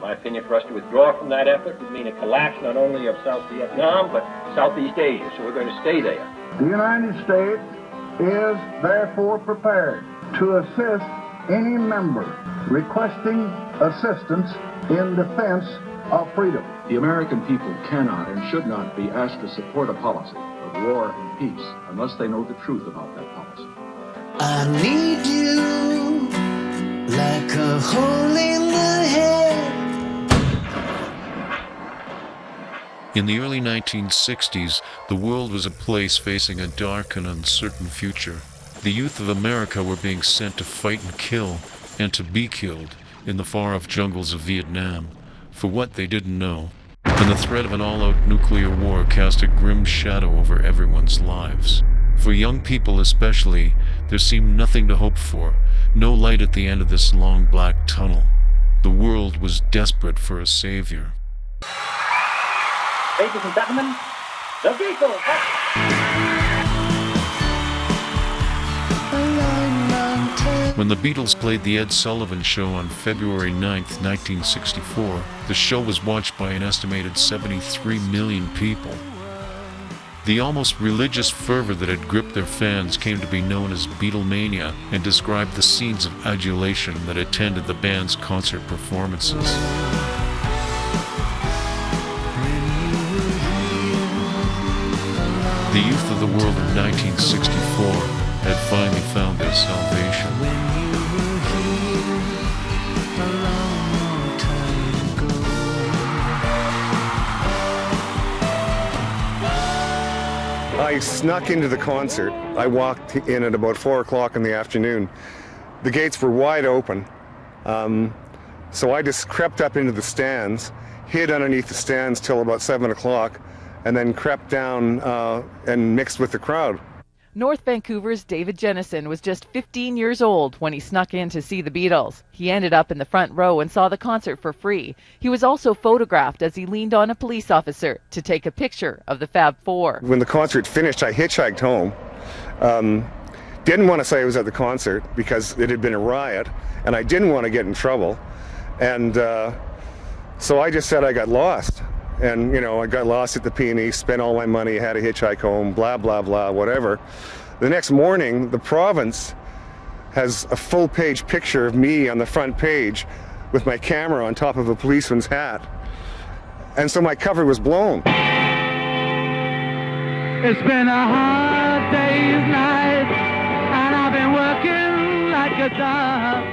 my opinion, for us to withdraw from that effort would mean a collapse not only of South Vietnam, but Southeast Asia. So we're going to stay there. The United States is therefore prepared to assist any member requesting assistance in defense of freedom. The American people cannot and should not be asked to support a policy of war and peace unless they know the truth about that policy. I need you like a hole in the head. In the early 1960s, the world was a place facing a dark and uncertain future. The youth of America were being sent to fight and kill, and to be killed, in the far-off jungles of Vietnam, for what they didn't know. And the threat of an all-out nuclear war cast a grim shadow over everyone's lives. For young people especially, there seemed nothing to hope for, no light at the end of this long black tunnel. The world was desperate for a savior. Ladies and gentlemen, the Beatles! When the Beatles played The Ed Sullivan Show on February 9th, 1964, the show was watched by an estimated 73 million people. The almost religious fervor that had gripped their fans came to be known as Beatlemania and described the scenes of adulation that attended the band's concert performances. The youth of the world of 1964 had finally found their salvation. I snuck into the concert. I walked in at about 4 o'clock in the afternoon. The gates were wide open, so I just crept up into the stands, hid underneath the stands till about 7 o'clock, and then crept down and mixed with the crowd. North Vancouver's David Jennison was just 15 years old when he snuck in to see the Beatles. He ended up in the front row and saw the concert for free. He was also photographed as he leaned on a police officer to take a picture of the Fab Four. When the concert finished, I hitchhiked home. Didn't want to say I was at the concert because it had been a riot, and I didn't want to get in trouble. And so I just said I got lost. And, you know, I got lost at the P&E, spent all my money, had a hitchhike home, blah, blah, blah, whatever. The next morning, the province has a full-page picture of me on the front page with my camera on top of a policeman's hat. And so my cover was blown. It's been a hard day's night, and I've been working like a dog.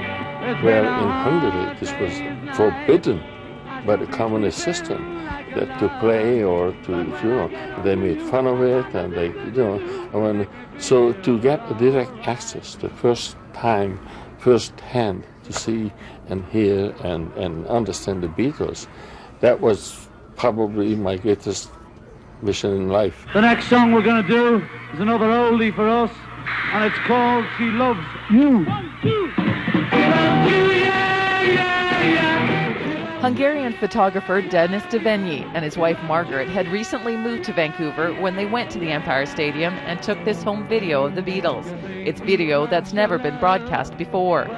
Well, in Hungary, this was forbidden by the communist system. That to play or to, you know, they made fun of it, and they, you know, so to get a direct access, the first time, first hand to see and hear and understand the Beatles, that was probably my greatest mission in life. The next song we're going to do is another oldie for us, and it's called She Loves You. 1, 2. She loves you, yeah, yeah, yeah. Hungarian photographer Denis Devenyi and his wife Margaret had recently moved to Vancouver when they went to the Empire Stadium and took this home video of the Beatles. It's video that's never been broadcast before.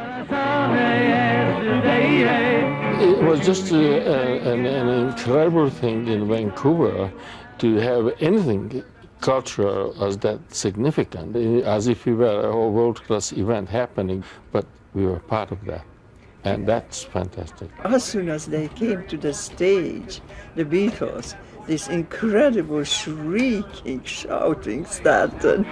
It was just an incredible thing in Vancouver to have anything cultural as that significant, as if we were a world-class event happening, but we were part of that. And that's fantastic. As soon as they came to the stage, the Beatles, this incredible shrieking, shouting started.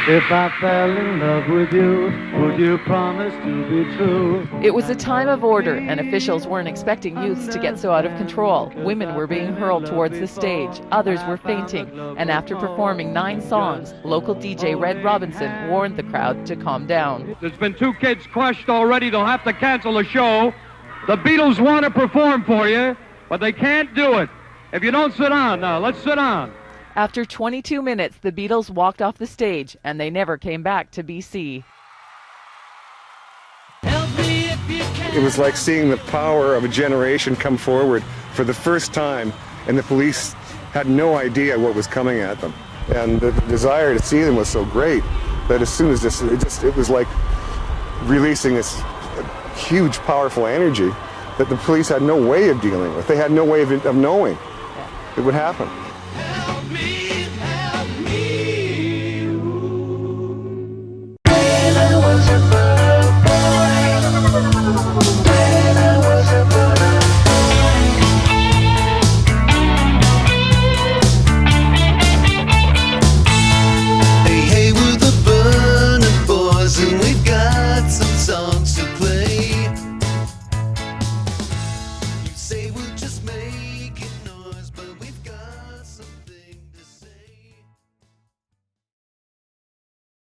If I fell in love with you, would you promise to be true? It was a time of order, and officials weren't expecting youths to get so out of control. Women were being hurled towards the stage, others were fainting, and after performing 9 songs, local DJ Red Robinson warned the crowd to calm down. There's been 2 kids crushed already. They'll have to cancel the show. The Beatles want to perform for you, but they can't do it. If you don't sit down now, let's sit down. After 22 minutes, the Beatles walked off the stage, and they never came back to BC. It was like seeing the power of a generation come forward for the first time, and the police had no idea what was coming at them. And the desire to see them was so great that as soon as it was like releasing this huge, powerful energy that the police had no way of dealing with. They had no way of knowing it would happen.